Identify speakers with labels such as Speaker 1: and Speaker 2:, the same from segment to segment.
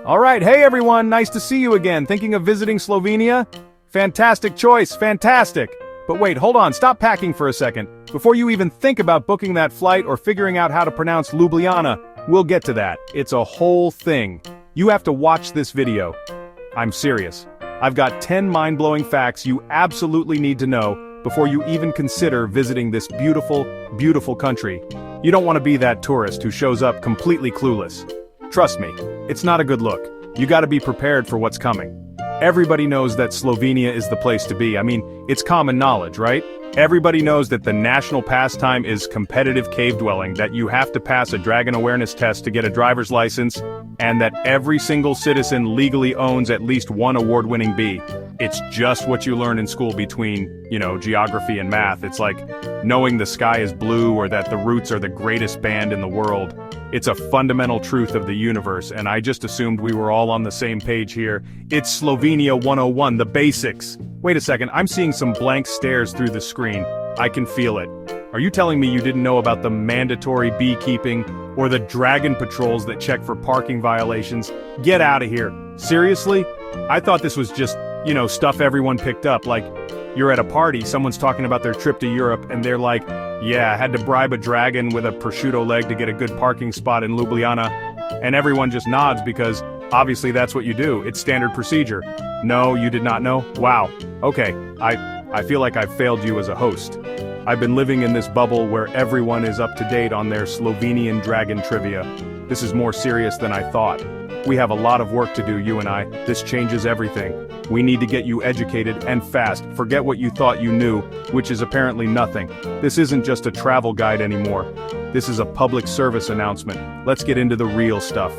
Speaker 1: Alright, hey everyone, nice to see you again. Thinking of visiting Slovenia? Fantastic choice, fantastic! But wait, hold on, stop packing for a second. Before you even think about booking that flight or figuring out how to pronounce Ljubljana, we'll get to that. It's a whole thing. You have to watch this video. I'm serious. I've got 10 mind-blowing facts you absolutely need to know before you even consider visiting this beautiful, beautiful country. You don't want to be that tourist who shows up completely clueless. Trust me, it's not a good look. You gotta be prepared for what's coming. Everybody knows that Slovenia is the place to be. I mean, it's common knowledge, right? Everybody knows that the national pastime is competitive cave dwelling, that you have to pass a dragon awareness test to get a driver's license, and that every single citizen legally owns at least one award-winning bee. It's just what you learn in school between, geography and math. It's like knowing the sky is blue or that the Roots are the greatest band in the world. It's a fundamental truth of the universe, and I just assumed we were all on the same page here. It's Slovenia 101, the basics. Wait a second, I'm seeing some blank stares through the screen. I can feel it. Are you telling me you didn't know about the mandatory beekeeping, or the dragon patrols that check for parking violations? Get out of here. Seriously? I thought this was just, stuff everyone picked up, like, you're at a party, someone's talking about their trip to Europe, and they're like, yeah, I had to bribe a dragon with a prosciutto leg to get a good parking spot in Ljubljana, and everyone just nods because, obviously that's what you do, it's standard procedure. No, you did not know? Wow. Okay, I feel like I've failed you as a host. I've been living in this bubble where everyone is up to date on their Slovenian dragon trivia. This is more serious than I thought. We have a lot of work to do, you and I. This changes everything. We need to get you educated and fast. Forget what you thought you knew, which is apparently nothing. This isn't just a travel guide anymore. This is a public service announcement. Let's get into the real stuff.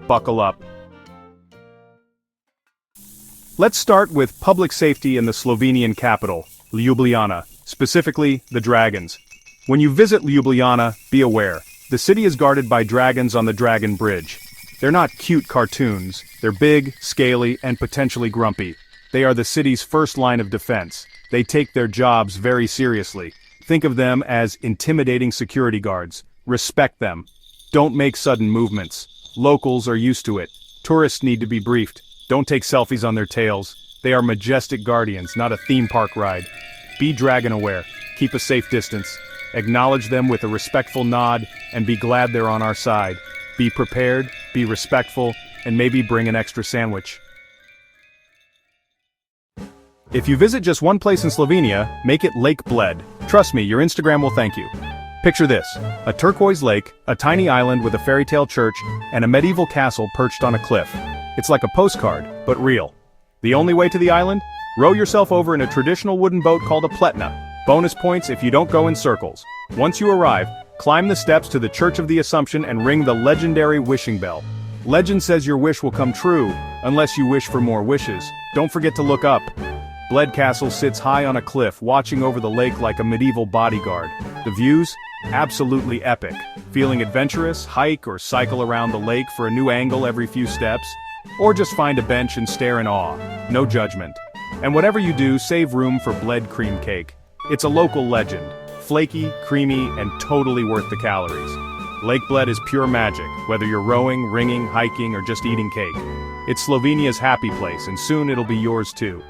Speaker 1: Buckle up. Let's start with public safety in the Slovenian capital, Ljubljana, specifically the dragons. When you visit Ljubljana, be aware. The city is guarded by dragons on the Dragon Bridge. They're not cute cartoons. They're big, scaly, and potentially grumpy. They are the city's first line of defense. They take their jobs very seriously. Think of them as intimidating security guards. Respect them. Don't make sudden movements. Locals are used to it. Tourists need to be briefed. Don't take selfies on their tails. They are majestic guardians, not a theme park ride. Be dragon aware. Keep a safe distance. Acknowledge them with a respectful nod, and be glad they're on our side. Be prepared, be respectful, and maybe bring an extra sandwich. If you visit just one place in Slovenia, make it Lake Bled. Trust me, your Instagram will thank you. Picture this: a turquoise lake, a tiny island with a fairy tale church, and a medieval castle perched on a cliff. It's like a postcard, but real. The only way to the island? Row yourself over in a traditional wooden boat called a pletna. Bonus points if you don't go in circles. Once you arrive, climb the steps to the Church of the Assumption and ring the legendary wishing bell. Legend says your wish will come true, unless you wish for more wishes. Don't forget to look up. Bled Castle sits high on a cliff, watching over the lake like a medieval bodyguard. The views? Absolutely epic. Feeling adventurous? Hike or cycle around the lake for a new angle every few steps? Or just find a bench and stare in awe. No judgment. And whatever you do, save room for Bled cream cake. It's a local legend. Flaky, creamy, and totally worth the calories. Lake Bled is pure magic, whether you're rowing, ringing, hiking, or just eating cake. It's Slovenia's happy place, and soon it'll be yours too.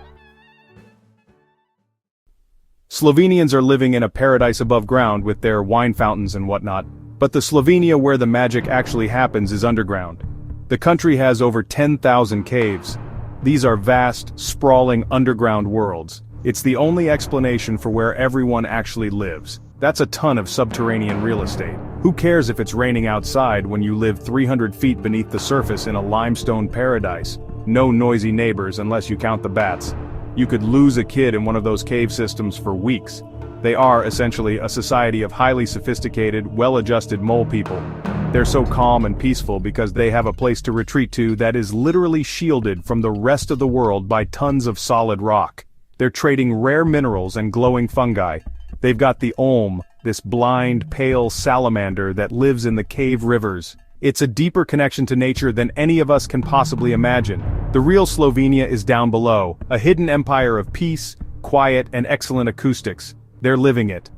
Speaker 1: Slovenians are living in a paradise above ground with their wine fountains and whatnot, but the Slovenia where the magic actually happens is underground. The country has over 10,000 caves. These are vast, sprawling underground worlds. It's the only explanation for where everyone actually lives. That's a ton of subterranean real estate. Who cares if it's raining outside when you live 300 feet beneath the surface in a limestone paradise? No noisy neighbors unless you count the bats. You could lose a kid in one of those cave systems for weeks. They are, essentially, a society of highly sophisticated, well-adjusted mole people. They're so calm and peaceful because they have a place to retreat to that is literally shielded from the rest of the world by tons of solid rock. They're trading rare minerals and glowing fungi. They've got the Olm, this blind, pale salamander that lives in the cave rivers. It's a deeper connection to nature than any of us can possibly imagine. The real Slovenia is down below, a hidden empire of peace, quiet, and excellent acoustics. They're living it.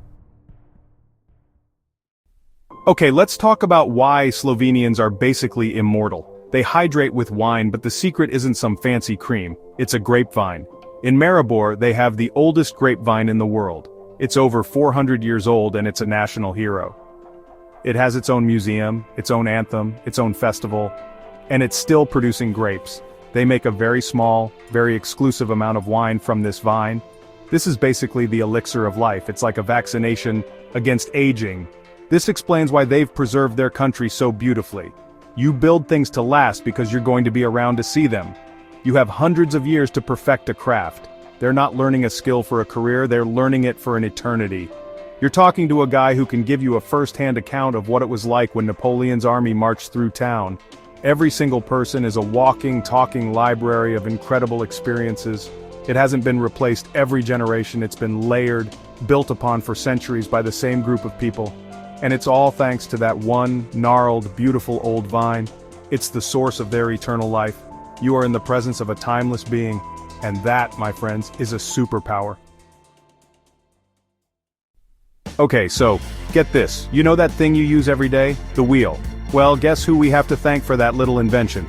Speaker 1: Okay, let's talk about why Slovenians are basically immortal. They hydrate with wine, but the secret isn't some fancy cream, it's a grapevine. In Maribor, they have the oldest grapevine in the world. It's over 400 years old and it's a national hero. It has its own museum, its own anthem, its own festival, and it's still producing grapes. They make a very small, very exclusive amount of wine from this vine. This is basically the elixir of life. It's like a vaccination against aging. This explains why they've preserved their country so beautifully. You build things to last because you're going to be around to see them. You have hundreds of years to perfect a craft. They're not learning a skill for a career, they're learning it for an eternity. You're talking to a guy who can give you a first-hand account of what it was like when Napoleon's army marched through town. Every single person is a walking, talking library of incredible experiences. It hasn't been replaced every generation, it's been layered, built upon for centuries by the same group of people. And it's all thanks to that one, gnarled, beautiful old vine. It's the source of their eternal life. You are in the presence of a timeless being, and that, my friends, is a superpower. Okay, so, get this. You know that thing you use every day? The wheel. Well, guess who we have to thank for that little invention?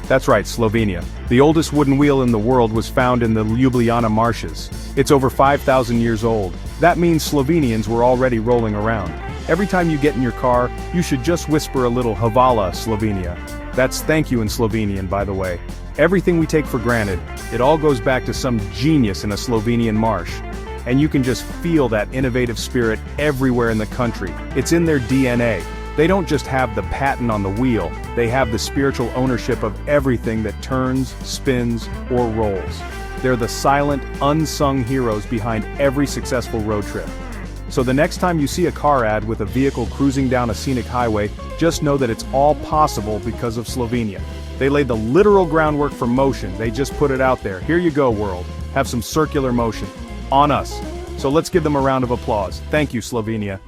Speaker 1: That's right, Slovenia. The oldest wooden wheel in the world was found in the Ljubljana marshes. It's over 5,000 years old. That means Slovenians were already rolling around. Every time you get in your car, you should just whisper a little Hvala, Slovenia. That's thank you in Slovenian, by the way. Everything we take for granted, it all goes back to some genius in a Slovenian marsh. And you can just feel that innovative spirit everywhere in the country. It's in their DNA. They don't just have the patent on the wheel, they have the spiritual ownership of everything that turns, spins, or rolls. They're the silent, unsung heroes behind every successful road trip. So the next time you see a car ad with a vehicle cruising down a scenic highway, just know that it's all possible because of Slovenia. They laid the literal groundwork for motion, they just put it out there. Here you go, world. Have some circular motion. On us. So let's give them a round of applause. Thank you, Slovenia.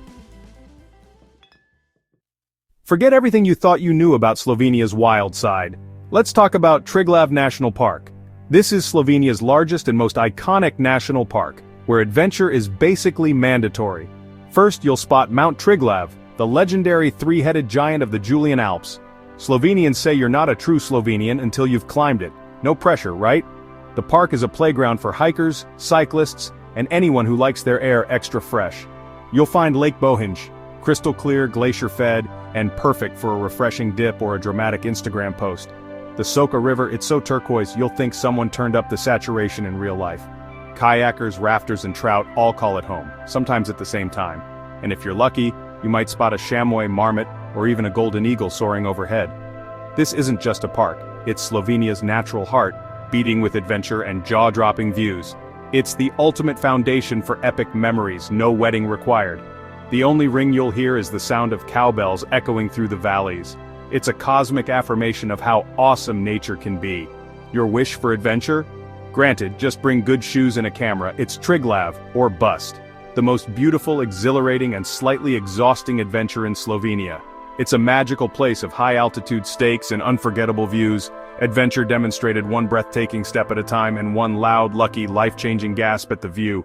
Speaker 1: Forget everything you thought you knew about Slovenia's wild side. Let's talk about Triglav National Park. This is Slovenia's largest and most iconic national park, where adventure is basically mandatory. First, you'll spot Mount Triglav, the legendary three-headed giant of the Julian Alps. Slovenians say you're not a true Slovenian until you've climbed it. No pressure, right? The park is a playground for hikers, cyclists, and anyone who likes their air extra fresh. You'll find Lake Bled, crystal clear, glacier-fed, and perfect for a refreshing dip or a dramatic Instagram post. The Soka River, it's so turquoise you'll think someone turned up the saturation in real life. Kayakers, rafters, and trout all call it home, sometimes at the same time. And if you're lucky, you might spot a chamois, marmot, or even a golden eagle soaring overhead. This isn't just a park, it's Slovenia's natural heart, beating with adventure and jaw-dropping views. It's the ultimate foundation for epic memories, no wedding required. The only ring you'll hear is the sound of cowbells echoing through the valleys. It's a cosmic affirmation of how awesome nature can be. Your wish for adventure? Granted, just bring good shoes and a camera. It's Triglav, or bust. The most beautiful, exhilarating, and slightly exhausting adventure in Slovenia. It's a magical place of high-altitude stakes and unforgettable views. Adventure demonstrated one breathtaking step at a time and one loud, lucky, life-changing gasp at the view.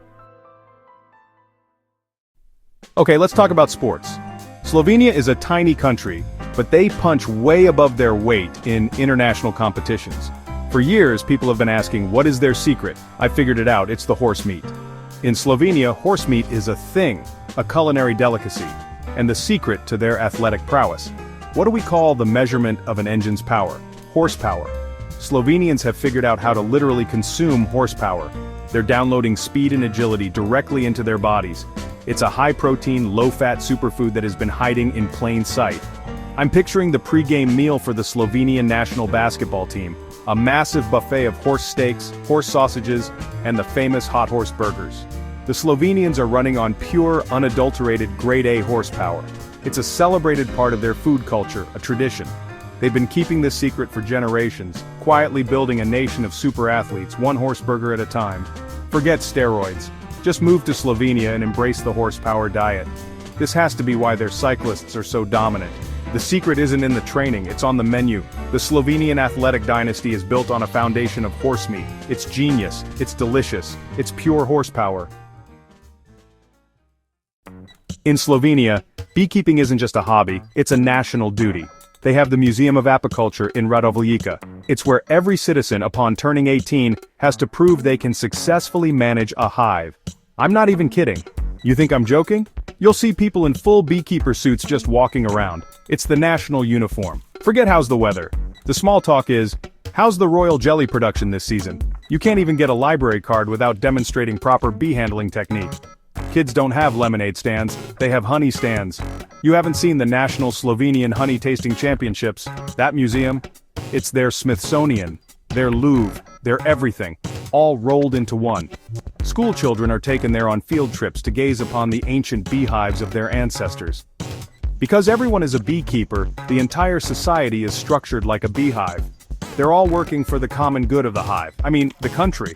Speaker 1: Okay, let's talk about sports. Slovenia is a tiny country, but they punch way above their weight in international competitions. For years, people have been asking, what is their secret? I figured it out, it's the horse meat. In Slovenia, horse meat is a thing, a culinary delicacy, and the secret to their athletic prowess. What do we call the measurement of an engine's power? Horsepower. Slovenians have figured out how to literally consume horsepower. They're downloading speed and agility directly into their bodies. It's a high-protein, low-fat superfood that has been hiding in plain sight. I'm picturing the pre-game meal for the Slovenian national basketball team, a massive buffet of horse steaks, horse sausages, and the famous hot horse burgers. The Slovenians are running on pure, unadulterated grade A horsepower. It's a celebrated part of their food culture, a tradition. They've been keeping this secret for generations, quietly building a nation of super athletes, one horse burger at a time. Forget steroids. Just move to Slovenia and embrace the horsepower diet. This has to be why their cyclists are so dominant. The secret isn't in the training, it's on the menu. The Slovenian athletic dynasty is built on a foundation of horse meat. It's genius, it's delicious, it's pure horsepower. In Slovenia, beekeeping isn't just a hobby, it's a national duty. They have the Museum of Apiculture in Radovljica. It's where every citizen upon turning 18 has to prove they can successfully manage a hive. I'm not even kidding. You think I'm joking? You'll see people in full beekeeper suits just walking around. It's the national uniform. Forget how's the weather. The small talk is, how's the royal jelly production this season? You can't even get a library card without demonstrating proper bee handling technique. Kids don't have lemonade stands, they have honey stands. You haven't seen the National Slovenian Honey Tasting Championships, that museum? It's their Smithsonian, their Louvre, their everything, all rolled into one. School children are taken there on field trips to gaze upon the ancient beehives of their ancestors. Because everyone is a beekeeper, the entire society is structured like a beehive. They're all working for the common good of the hive, the country.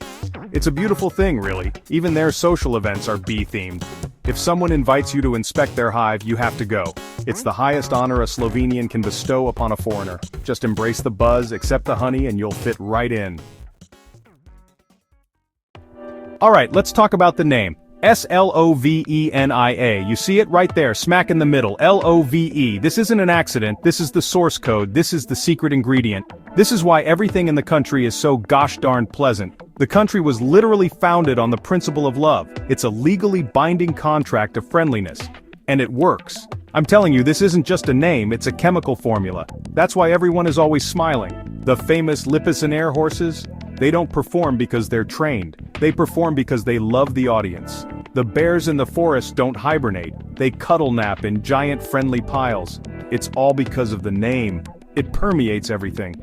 Speaker 1: It's a beautiful thing, really. Even their social events are bee-themed. If someone invites you to inspect their hive, you have to go. It's the highest honor a Slovenian can bestow upon a foreigner. Just embrace the buzz, accept the honey, and you'll fit right in. Alright, let's talk about the name. Slovenia. You see it right there, smack in the middle, LOVE. This isn't an accident, this is the source code, this is the secret ingredient. This is why everything in the country is so gosh darn pleasant. The country was literally founded on the principle of love. It's a legally binding contract of friendliness. And it works. I'm telling you, this isn't just a name, it's a chemical formula. That's why everyone is always smiling. The famous Lipizzaner horses? They don't perform because they're trained. They perform because they love the audience. The bears in the forest don't hibernate. They cuddle nap in giant friendly piles. It's all because of the name. It permeates everything.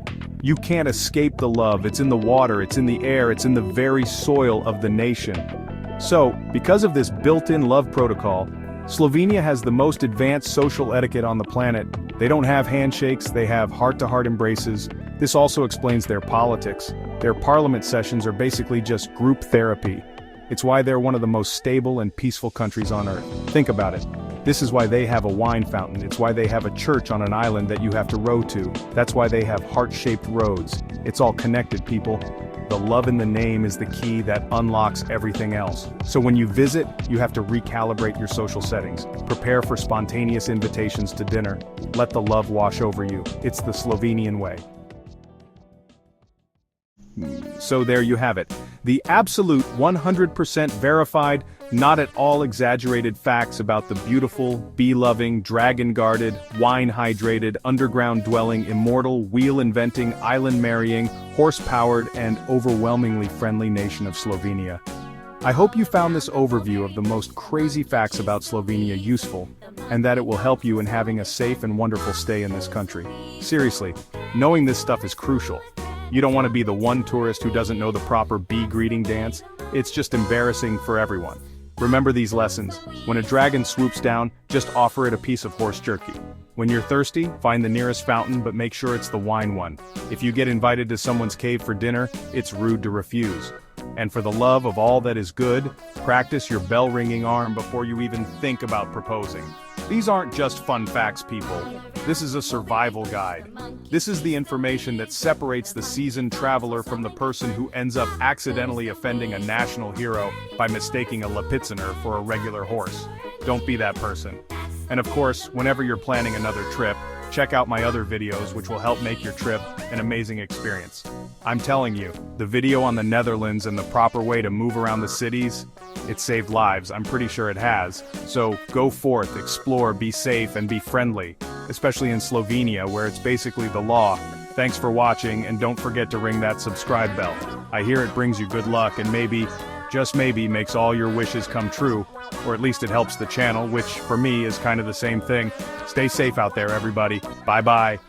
Speaker 1: You can't escape the love. It's in the water, it's in the air, it's in the very soil of the nation. So, because of this built-in love protocol, Slovenia has the most advanced social etiquette on the planet. They don't have handshakes, they have heart-to-heart embraces. This also explains their politics. Their parliament sessions are basically just group therapy. It's why they're one of the most stable and peaceful countries on earth. Think about it. This is why they have a wine fountain. It's why they have a church on an island that you have to row to. That's why they have heart-shaped roads. It's all connected, people. The love in the name is the key that unlocks everything else. So when you visit, you have to recalibrate your social settings. Prepare for spontaneous invitations to dinner. Let the love wash over you. It's the Slovenian way. So there you have it. The absolute 100% verified, not at all exaggerated facts about the beautiful, bee-loving, dragon-guarded, wine-hydrated, underground-dwelling, immortal, wheel-inventing, island-marrying, horse-powered, and overwhelmingly friendly nation of Slovenia. I hope you found this overview of the most crazy facts about Slovenia useful, and that it will help you in having a safe and wonderful stay in this country. Seriously, knowing this stuff is crucial. You don't want to be the one tourist who doesn't know the proper bee greeting dance. It's just embarrassing for everyone. Remember these lessons. When a dragon swoops down, just offer it a piece of horse jerky. When you're thirsty, find the nearest fountain, but make sure it's the wine one. If you get invited to someone's cave for dinner, it's rude to refuse. And for the love of all that is good, practice your bell-ringing arm before you even think about proposing. These aren't just fun facts, people. This is a survival guide. This is the information that separates the seasoned traveler from the person who ends up accidentally offending a national hero by mistaking a Lipizzaner for a regular horse. Don't be that person. And of course, whenever you're planning another trip, check out my other videos which will help make your trip an amazing experience. I'm telling you, the video on the Netherlands and the proper way to move around the cities, it saved lives, I'm pretty sure it has. So go forth, explore, be safe, and be friendly, especially in Slovenia where it's basically the law. Thanks for watching, and don't forget to ring that subscribe bell. I hear it brings you good luck and maybe, just maybe, makes all your wishes come true, or at least it helps the channel, which for me is kind of the same thing. Stay safe out there, everybody. Bye-bye.